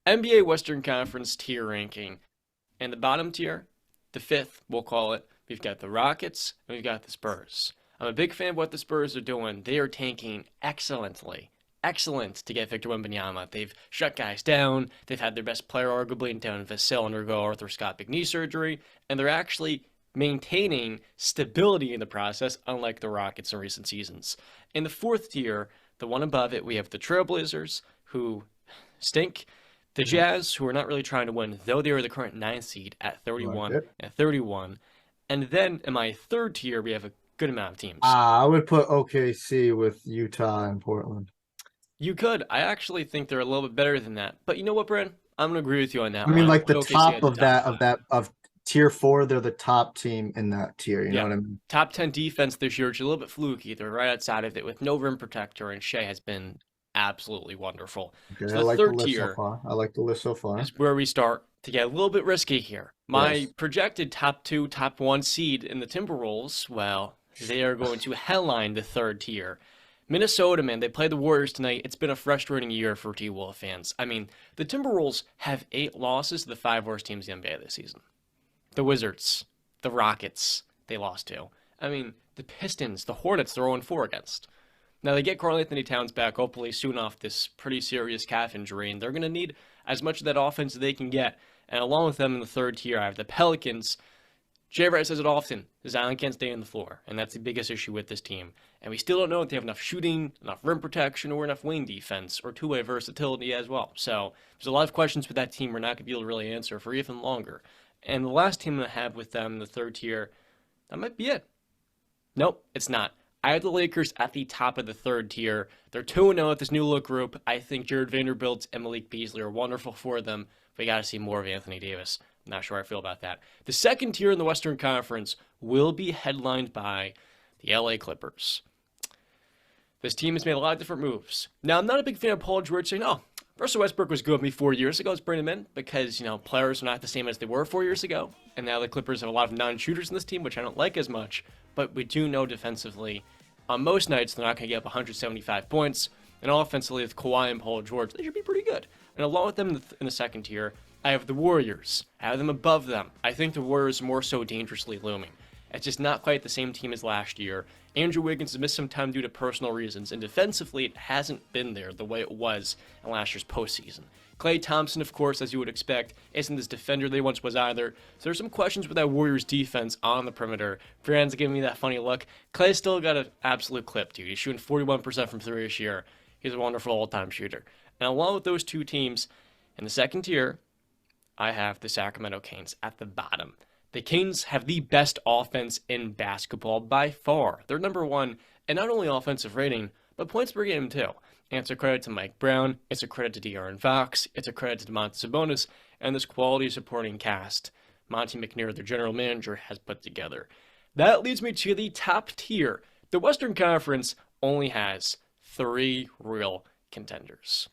NBA Western Conference tier ranking. And the bottom tier, the fifth, we'll call it, we've got the Rockets and we've got the Spurs. I'm a big fan of what the Spurs are doing. They are tanking excellently. Excellent to get Victor Wembanyama. They've shut guys down. They've had their best player, arguably, in Devin Vassell undergo arthroscopic knee surgery. And they're actually maintaining stability in the process, unlike the Rockets in recent seasons. In the fourth tier, the one above it, we have the Trailblazers, who stink. The Mhm. Jazz, who are not really trying to win, though they are the current 9th seed at I like 31 it. and 31. And then in my third tier, we have a good amount of teams. I would put OKC with Utah and Portland. You could. I actually think they're a little bit better than that. But you know what, Brent? I'm going to agree with you on I that mean, one. I'll like put the OKC top at the of top that 5. of tier four, they're the top team in that tier. You know Yeah. what I mean? Top 10 defense this year, which is a little bit fluky. They're right outside of it with no rim protector, and Shea has been absolutely wonderful. Okay, So I the like the third list so tier far. I like the list so far. is where we start to get a little bit risky here. My Yes. projected top 2, top 1 seed in the Timberwolves, well, they are going to headline the third tier. Minnesota, man, they play the Warriors tonight. It's been a frustrating year for T-Wolf fans. I mean, the Timberwolves have 8 losses to the 5 worst teams in the NBA this season. The Wizards, the Rockets, they lost to. I mean, the Pistons, the Hornets, they're 0-4 against. Now they get Karl-Anthony Towns back hopefully soon off this pretty serious calf injury, and they're going to need as much of that offense as they can get. And along with them in the third tier, I have the Pelicans. Jay Wright says it often, Zion can't stay on the floor, and that's the biggest issue with this team. And we still don't know if they have enough shooting, enough rim protection, or enough wing defense, or two-way versatility as well. So there's a lot of questions with that team we're not going to be able to really answer for even longer. And the last team I have with them in the third tier, that might be it. Nope, it's not. I have the Lakers at the top of the third tier. They're 2-0 at this new look group. I think Jared Vanderbilt and Malik Beasley are wonderful for them. We got to see more of Anthony Davis. I'm not sure how I feel about that. The second tier in the Western Conference will be headlined by the LA Clippers. This team has made a lot of different moves. Now, I'm not a big fan of Paul George saying, oh, Russell Westbrook was good with me 4 years ago. Let's bring him in because, players are not the same as they were 4 years ago. And now the Clippers have a lot of non-shooters in this team, which I don't like as much. But we do know defensively, on most nights, they're not going to get up 175 points. And offensively, with Kawhi and Paul George, they should be pretty good. And along with them in the second tier, I have the Warriors. I have them above them. I think the Warriors are more so dangerously looming. It's just not quite the same team as last year. Andrew Wiggins has missed some time due to personal reasons, and defensively, it hasn't been there the way it was in last year's postseason. Klay Thompson, of course, as you would expect, isn't this defender they once was either. So there's some questions with that Warriors defense on the perimeter. Fans giving me that funny look. Klay still got an absolute clip, dude. He's shooting 41% from three this year. He's a wonderful all-time shooter. And along with those two teams, in the second tier, I have the Sacramento Kings at the bottom. The Kings have the best offense in basketball by far. They're number one in not only offensive rating, but points per game too. And it's a credit to Mike Brown, it's a credit to De'Aaron Fox, it's a credit to Domantas Sabonis, and this quality supporting cast Monty McNair, their general manager, has put together. That leads me to the top tier. The Western Conference only has 3 real contenders.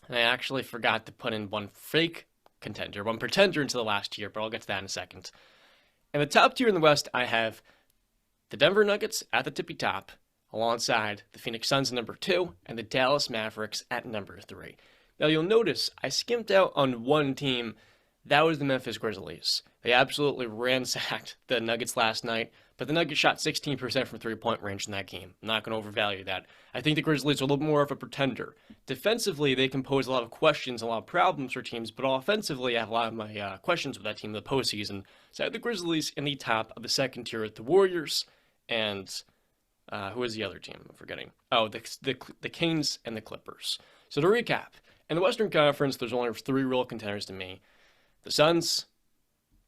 And I actually forgot to put in one fake contender, one pretender into the last tier, but I'll get to that in a second. In the top tier in the West, I have the Denver Nuggets at the tippy top, alongside the Phoenix Suns at number 2 and the Dallas Mavericks at number 3. Now you'll notice I skimped out on one team. That was the Memphis Grizzlies. They absolutely ransacked the Nuggets last night, but the Nuggets shot 16% from three-point range in that game. I'm not going to overvalue that. I think the Grizzlies are a little more of a pretender. Defensively, they can pose a lot of questions, a lot of problems for teams, but offensively, I have a lot of my questions with that team in the postseason. So I have the Grizzlies in the top of the second tier with the Warriors, and who is the other team? I'm forgetting. Oh, the Kings and the Clippers. So to recap, in the Western Conference, there's only 3 real contenders to me. The Suns,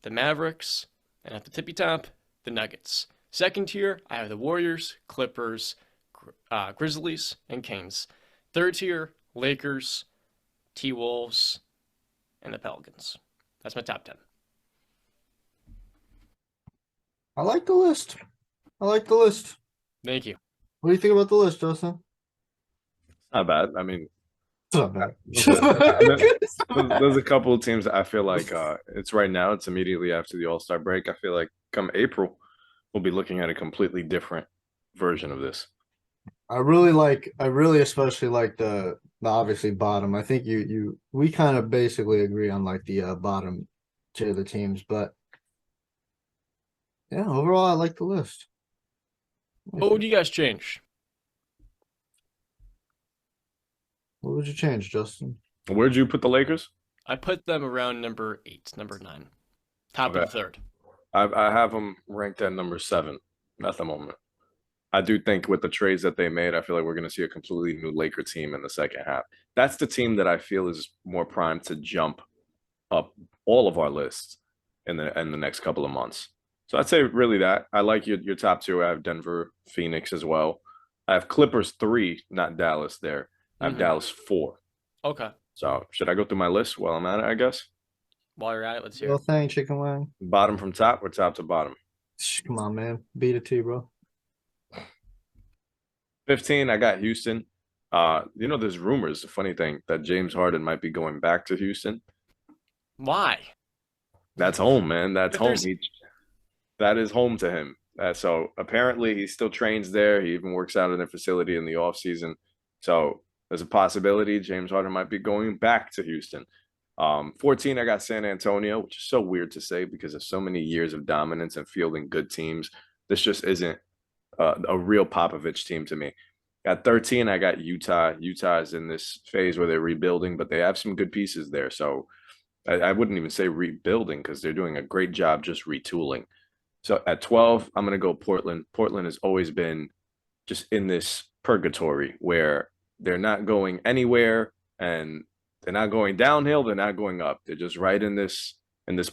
the Mavericks, and at the tippy top, the Nuggets. Second tier, I have the Warriors, Clippers, Grizzlies, and Kings. Third tier, Lakers, T-Wolves, and the Pelicans. That's my top 10. I like the list. I like the list. Thank you. What do you think about the list, Justin? Not bad. I mean, It's not bad. there's a couple of teams that I feel like it's right now. It's immediately after the All-Star break. I feel like come April, we'll be looking at a completely different version of this. I really especially like the obviously bottom. I think we kind of basically agree on like the bottom tier of the teams, but yeah, overall I like the list. What would you guys change? What would you change, Justin? Where'd you put the Lakers? I put them around number 8, number 9, top of Okay. the third. I have them ranked at number 7 at the moment. I do think with the trades that they made, I feel like we're going to see a completely new Laker team in the second half. That's the team that I feel is more primed to jump up all of our lists in the next couple of months. So I'd say really that. I like your top two. I have Denver, Phoenix as well. I have Clippers 3, not Dallas there. I have Mm-hmm. Dallas 4. Okay. So should I go through my list while I'm at it, I guess? While you're at it, let's hear Well, it. thing, chicken wing. Bottom from top or top to bottom? Come on, man. Beat it to you, bro. 15, I got Houston. There's rumors, the funny thing, that James Harden might be going back to Houston. Why? That's home, man. That's If home. there's That is home to him. So apparently he still trains there. He even works out in their facility in the off season. So there's a possibility James Harden might be going back to Houston. 14, I got San Antonio, which is so weird to say because of so many years of dominance and fielding good teams. This just isn't a real Popovich team to me. At 13, I got Utah. Utah is in this phase where they're rebuilding, but they have some good pieces there. So I wouldn't even say rebuilding because they're doing a great job just retooling. So at 12, I'm going to go Portland. Portland has always been just in this purgatory where they're not going anywhere and they're not going downhill, they're not going up. They're just right in this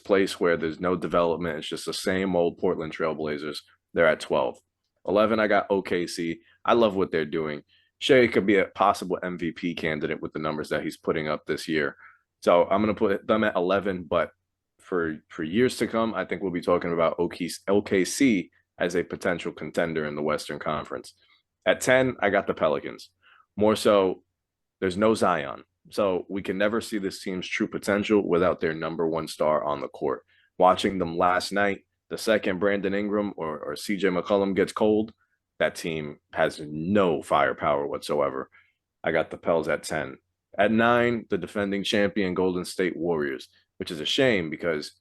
place where there's no development. It's just the same old Portland Trailblazers. They're at 12. 11, I got OKC. I love what they're doing. Shea could be a possible MVP candidate with the numbers that he's putting up this year. So I'm going to put them at 11, but for years to come, I think we'll be talking about OKC as a potential contender in the Western Conference. At 10, I got the Pelicans. More so, there's no Zion. So we can never see this team's true potential without their number one star on the court. Watching them last night, the second Brandon Ingram or CJ McCollum gets cold, that team has no firepower whatsoever. I got the Pels at 10. At 9, the defending champion Golden State Warriors, which is a shame because,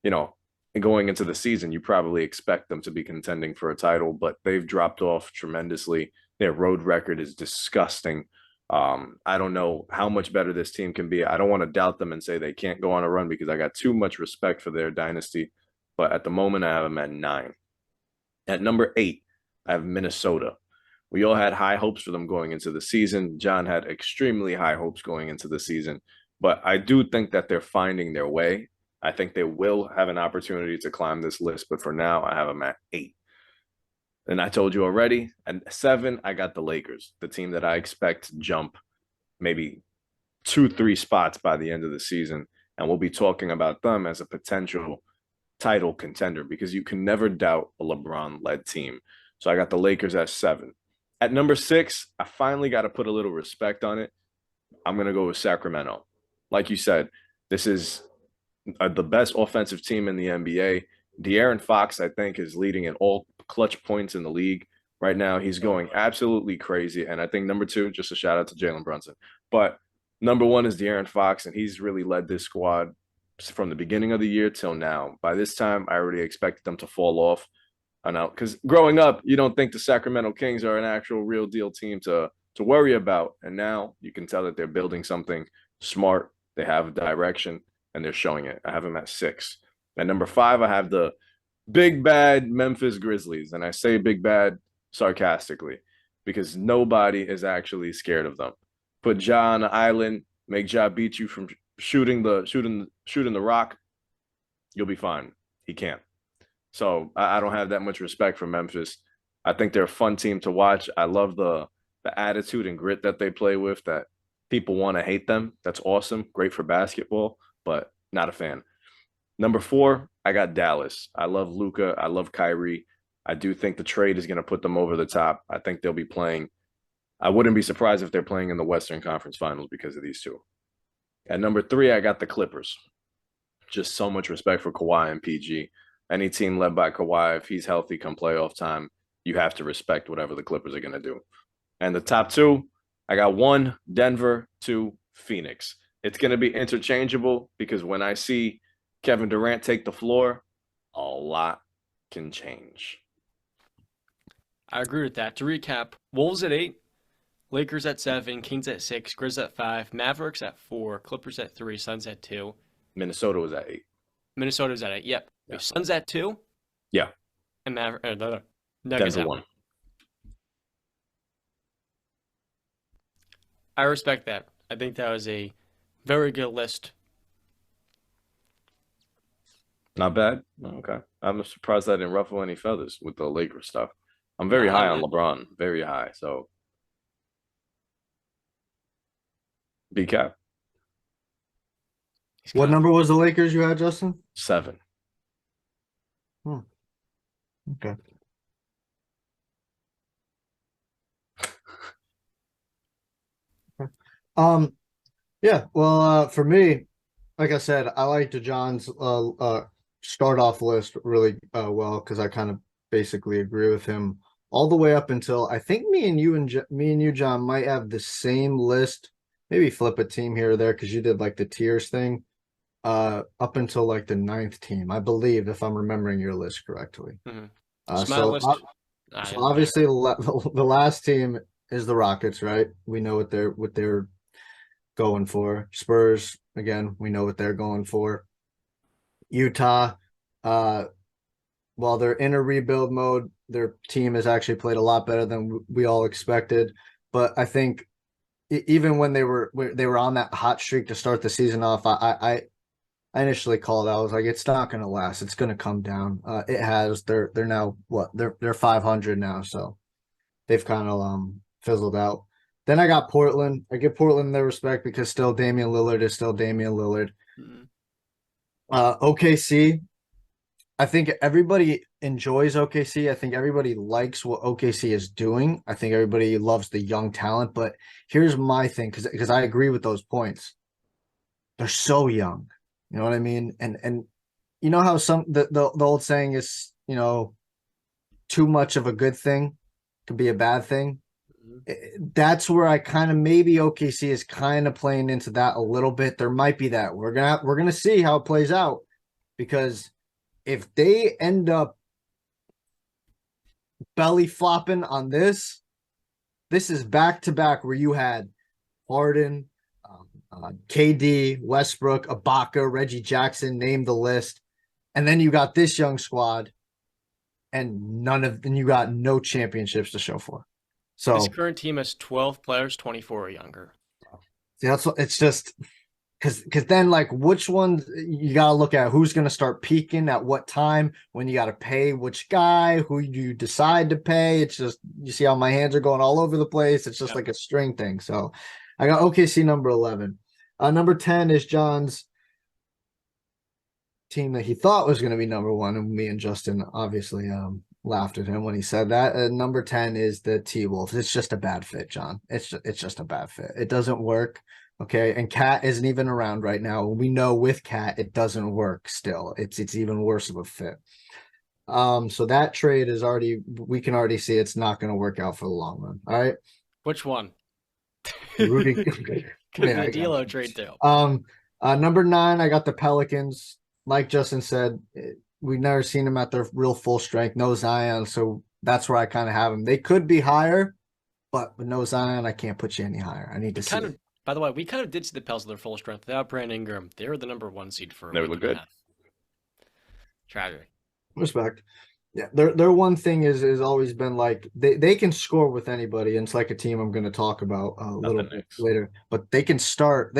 you know, going into the season, you probably expect them to be contending for a title, but they've dropped off tremendously. Their road record is disgusting. I don't know how much better this team can be. I don't want to doubt them and say they can't go on a run because I got too much respect for their dynasty. But at the moment, I have them at 9. At number 8, I have Minnesota. We all had high hopes for them going into the season. John had extremely high hopes going into the season. But I do think that they're finding their way. I think they will have an opportunity to climb this list. But for now, I have them at 8. And I told you already, at 7, I got the Lakers, the team that I expect to jump maybe 2, 3 spots by the end of the season. And we'll be talking about them as a potential title contender because you can never doubt a LeBron-led team. So I got the Lakers at 7. At number 6, I finally got to put a little respect on it. I'm going to go with Sacramento. Like you said, this is the best offensive team in the NBA. De'Aaron Fox, I think, is leading in all clutch points in the league right now. He's going absolutely crazy. And I think number 2, just a shout out to Jalen Brunson. But number 1 is De'Aaron Fox, and he's really led this squad from the beginning of the year till now. By this time, I already expected them to fall off. I know, because growing up, you don't think the Sacramento Kings are an actual real deal team to worry about. And now you can tell that they're building something smart. They have direction, and they're showing it. I have them at 6. At number 5, I have the big bad Memphis Grizzlies. And I say big bad sarcastically because nobody is actually scared of them. Put Ja on the island, make Ja beat you from shooting the rock, you'll be fine. He can't. So I don't have that much respect for Memphis. I think they're a fun team to watch. I love the attitude and grit that they play with, that people want to hate them. That's awesome. Great for basketball, but not a fan. Number 4, I got Dallas. I love Luka. I love Kyrie. I do think the trade is going to put them over the top. I think they'll be playing. I wouldn't be surprised if they're playing in the Western Conference Finals because of these two. At number 3, I got the Clippers. Just so much respect for Kawhi and PG. Any team led by Kawhi, if he's healthy come playoff time, you have to respect whatever the Clippers are going to do. And the top two, I got 1, Denver, 2, Phoenix. It's going to be interchangeable because when I see Kevin Durant take the floor, a lot can change. I agree with that. To recap, Wolves at 8, Lakers at 7, Kings at 6, Grizz at 5, Mavericks at 4, Clippers at 3, Suns at 2. Minnesota was at 8. Minnesota's at 8. Yep. Yeah. Suns at 2. Yeah. And Nuggets Denver at 1. I respect that. I think that was a very good list. Not bad. Okay. I'm surprised I didn't ruffle any feathers with the Lakers stuff. I'm very high on LeBron. Very high. So, BCAP. What number was the Lakers you had, Justin? 7. Okay. Yeah, well, for me, like I said, I like John's start off list really well because I kind of basically agree with him all the way up until I think me and you, John, might have the same list. Maybe flip a team here or there because you did like the tiers thing. Up until like the 9th team, I believe, if I'm remembering your list correctly. So my list, so obviously the last team is the Rockets, right? We know what they're going for. Spurs, again, we know what they're going for. Utah, while they're in a rebuild mode, their team has actually played a lot better than we all expected. But I think even when they were on that hot streak to start the season off, I initially called out. I was like, it's not going to last. It's going to come down. It has. They're now what? They're 500 now, so they've kind of fizzled out. Then I got Portland. I give Portland their respect because still Damian Lillard is still Damian Lillard. OKC, I think everybody enjoys OKC. I think everybody likes what OKC is doing. I think everybody loves the young talent. But here's my thing, because I agree with those points. They're so young. You know what I mean? And you know how the old saying is, too much of a good thing could be a bad thing. That's where I kind of maybe OKC is kind of playing into that a little bit. There might be that. We're gonna see how it plays out, because if they end up belly flopping on this is back to back where you had Harden, KD, Westbrook, Ibaka, Reggie Jackson, name the list, and then you got this young squad, and you got no championships to show for. So this current team has 12 players, 24 or younger. See, that's what it's just because then like which ones you got to look at, who's going to start peaking at what time, when you got to pay which guy, who you decide to pay. It's just, you see how my hands are going all over the place. It's just like a string thing. So I got OKC number 11. Number 10 is John's team that he thought was going to be number 1, and me and Justin obviously laughed at him when he said that. Number 10 is the T-Wolves. It's just a bad fit, John. It's just a bad fit. It doesn't work. Okay. And Cat isn't even around right now. We know with Cat, it doesn't work still. It's even worse of a fit. So that trade is we can already see it's not going to work out for the long run. All right. Which one? Rudy. The D'Lo trade too. Number 9, I got the Pelicans. Like Justin said, we've never seen them at their real full strength. No Zion, so that's where I kind of have them. They could be higher, but with no Zion, I can't put you any higher. I need to see it. By the way, we kind of did see the Pels at their full strength without Brandon Ingram. They were the number 1 seed for a They week look and a good. half. Tragic. Respect. Yeah, their one thing is always been like they can score with anybody, and it's like a team I'm going to talk about a little bit later. But they can score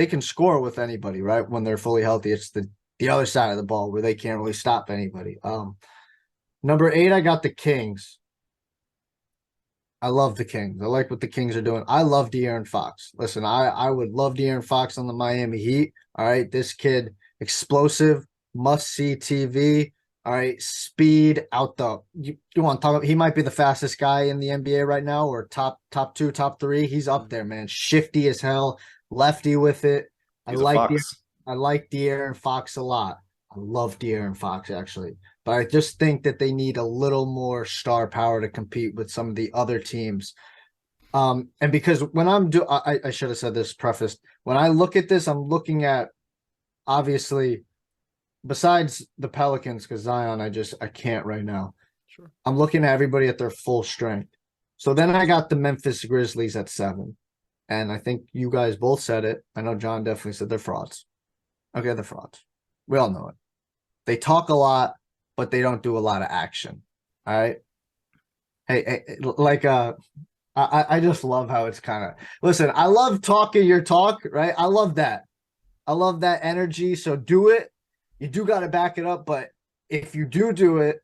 with anybody, right? When they're fully healthy. It's the other side of the ball where they can't really stop anybody. Number 8, I got the Kings. I love the Kings. I like what the Kings are doing. I love De'Aaron Fox. Listen, I would love De'Aaron Fox on the Miami Heat. All right, this kid, explosive, must-see TV. All right, speed out the. You want to talk about? He might be the fastest guy in the NBA right now, or top 2, top 3. He's up there, man. Shifty as hell, lefty with it. I like De'Aaron Fox a lot. I love De'Aaron Fox, actually. But I just think that they need a little more star power to compete with some of the other teams. And because when I should have said this prefaced. When I look at this, I'm looking at obviously besides the Pelicans, because Zion, I can't right now. Sure. I'm looking at everybody at their full strength. So then I got the Memphis Grizzlies at 7. And I think you guys both said it. I know John definitely said they're frauds. Okay, they're frauds. We all know it. They talk a lot, but they don't do a lot of action. All right. Hey, like I just love how it's kind of listen, I love talking your talk, right? I love that. I love that energy. So do it. You do got to back it up, but if you do it,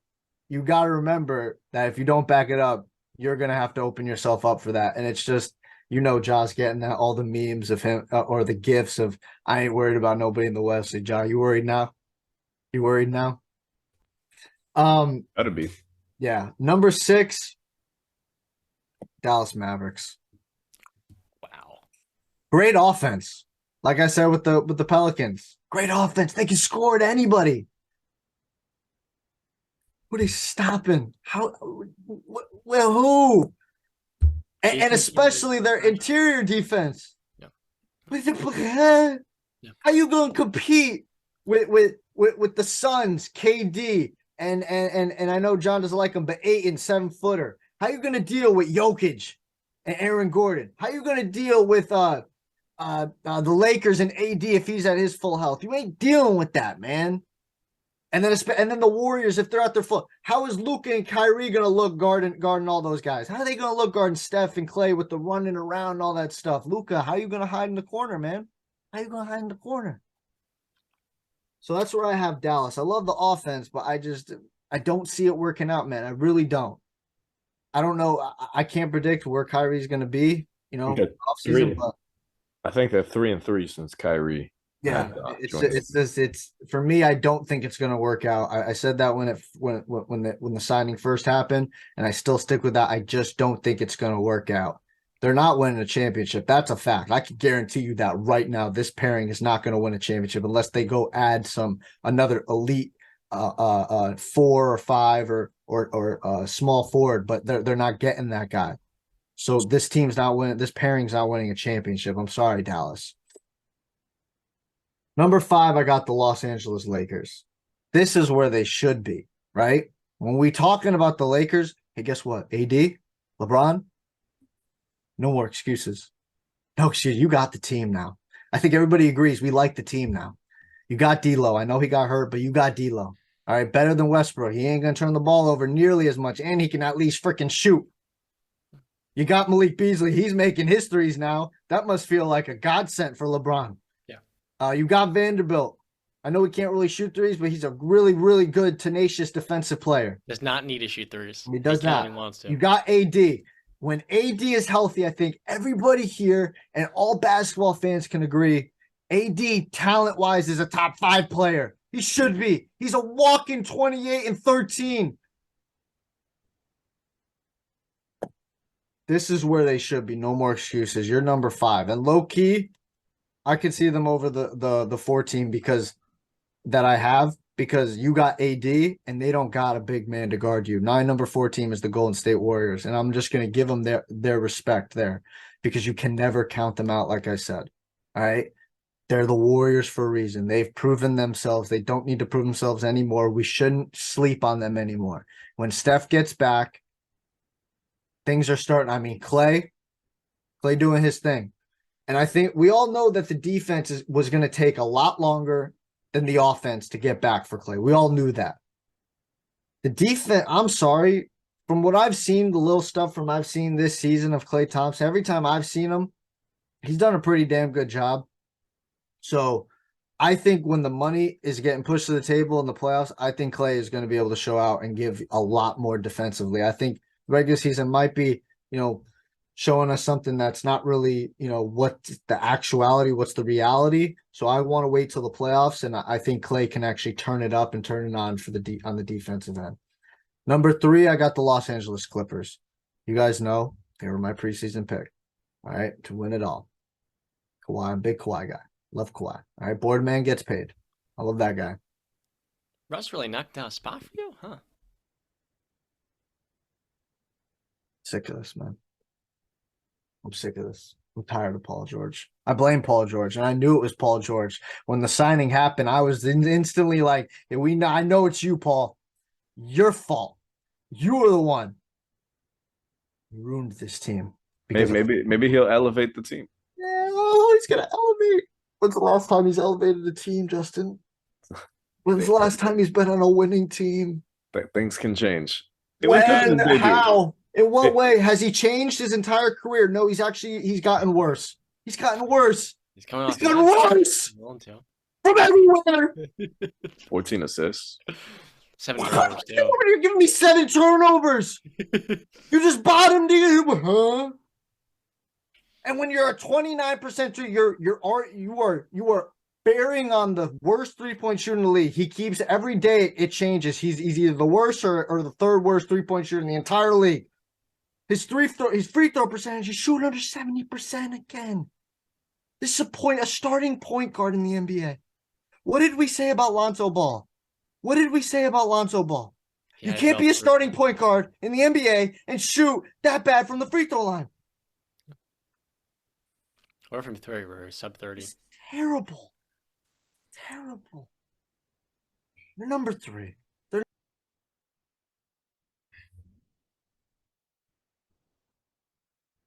you got to remember that if you don't back it up, you're gonna have to open yourself up for that. And it's just, Josh getting that all the memes of him or the gifs of I ain't worried about nobody in the West. Hey, Josh, you worried now? You worried now? Gotta be. Yeah. Number 6, Dallas Mavericks. Wow. Great offense. Like I said with the Pelicans. Great offense. They can score to anybody. Who are they stopping? How? Well, who? And especially their interior defense. Yeah. How you gonna compete with the Suns, KD, and I know John doesn't like them, but 8 and 7-footer. How you gonna deal with Jokic and Aaron Gordon? How you gonna deal with the Lakers and AD if he's at his full health? You ain't dealing with that, man. And then the Warriors, if they're at their full, how is Luka and Kyrie gonna look guarding all those guys? How are they gonna look guarding Steph and Clay with the running around and all that stuff? Luka, how are you gonna hide in the corner, man? How are you gonna hide in the corner? So that's where I have Dallas. I love the offense, but I don't see it working out, man. I really don't. I don't know. I can't predict where Kyrie's gonna be, Okay, offseason, but I think they're 3-3 since Kyrie. yeah, it's for me. I don't think it's going to work out. I said that when the signing first happened, and I still stick with that. I just don't think it's going to work out. They're not winning a championship. That's a fact. I can guarantee you that right now. This pairing is not going to win a championship unless they go add another elite 4 or 5 or small forward. But they're not getting that guy. So this team's not winning. This pairing's not winning a championship. I'm sorry, Dallas. Number 5, I got the Los Angeles Lakers. This is where they should be, right? When we talking about the Lakers, hey, guess what? AD, LeBron, no more excuses. No excuse. You got the team now. I think everybody agrees we like the team now. You got D'Lo. I know he got hurt, but you got D'Lo. All right, better than Westbrook. He ain't gonna turn the ball over nearly as much, and he can at least freaking shoot. You got Malik Beasley. He's making his threes now. That must feel like a godsend for LeBron. You got Vanderbilt. I know he can't really shoot threes, but he's a really, really good, tenacious defensive player. Does not need to shoot threes. He does not. He wants to. You got AD. When AD is healthy, I think everybody here and all basketball fans can agree, AD, talent-wise, is a top 5 player. He should be. He's a walking 28 and 13. This is where they should be. No more excuses. You're number 5. And low-key, I could see them over the 14 because you got AD and they don't got a big man to guard you. My number 4 team is the Golden State Warriors, and I'm just going to give them their respect there because you can never count them out, like I said. All right? They're the Warriors for a reason. They've proven themselves. They don't need to prove themselves anymore. We shouldn't sleep on them anymore. When Steph gets back, things are starting. I mean, Clay doing his thing. And I think we all know that the defense was going to take a lot longer than the offense to get back for Clay. We all knew that. The defense, I'm sorry, from what I've seen, the little stuff I've seen this season of Klay Thompson, every time I've seen him, he's done a pretty damn good job. So I think when the money is getting pushed to the table in the playoffs, I think Klay is going to be able to show out and give a lot more defensively. I think regular season might be, showing us something that's not really, what's the actuality, what's the reality. So I want to wait till the playoffs, and I think Klay can actually turn it up and turn it on on the defensive end. Number 3, I got the Los Angeles Clippers. You guys know they were my preseason pick. All right, to win it all. Kawhi, I'm a big Kawhi guy. Love Kawhi. All right, board man gets paid. I love that guy. Russ really knocked down a spot for you, huh? Sick of this, man. I'm sick of this. I'm tired of Paul George. I blame Paul George, and I knew it was Paul George. When the signing happened, I was instantly like, hey, I know it's you, Paul. Your fault. You were the one. You ruined this team. Maybe he'll elevate the team. Yeah, oh, he's gonna elevate. When's the last time he's elevated a team, Justin? When's the last time he's been on a winning team? Things can change. When? How? In what way has he changed his entire career? No, he's gotten worse. He's gotten worse. He's coming He's off. gotten worse from everywhere. 14 assists. 7 turnovers too. You're giving me 7 turnovers. You just bottomed him, huh? And when you're a 29% you are bearing on the worst 3-point shooter in the league. He keeps every day it changes. He's either the worst or the third worst 3-point shooter in the entire league. His free throw percentage is shooting under 70% again. This is a starting point guard in the NBA. What did we say about Lonzo Ball? What did we say about Lonzo Ball? You can't be a starting point guard in the NBA and shoot that bad from the free throw line. Or from 3 or sub 30. It's terrible. Terrible. You're number 3.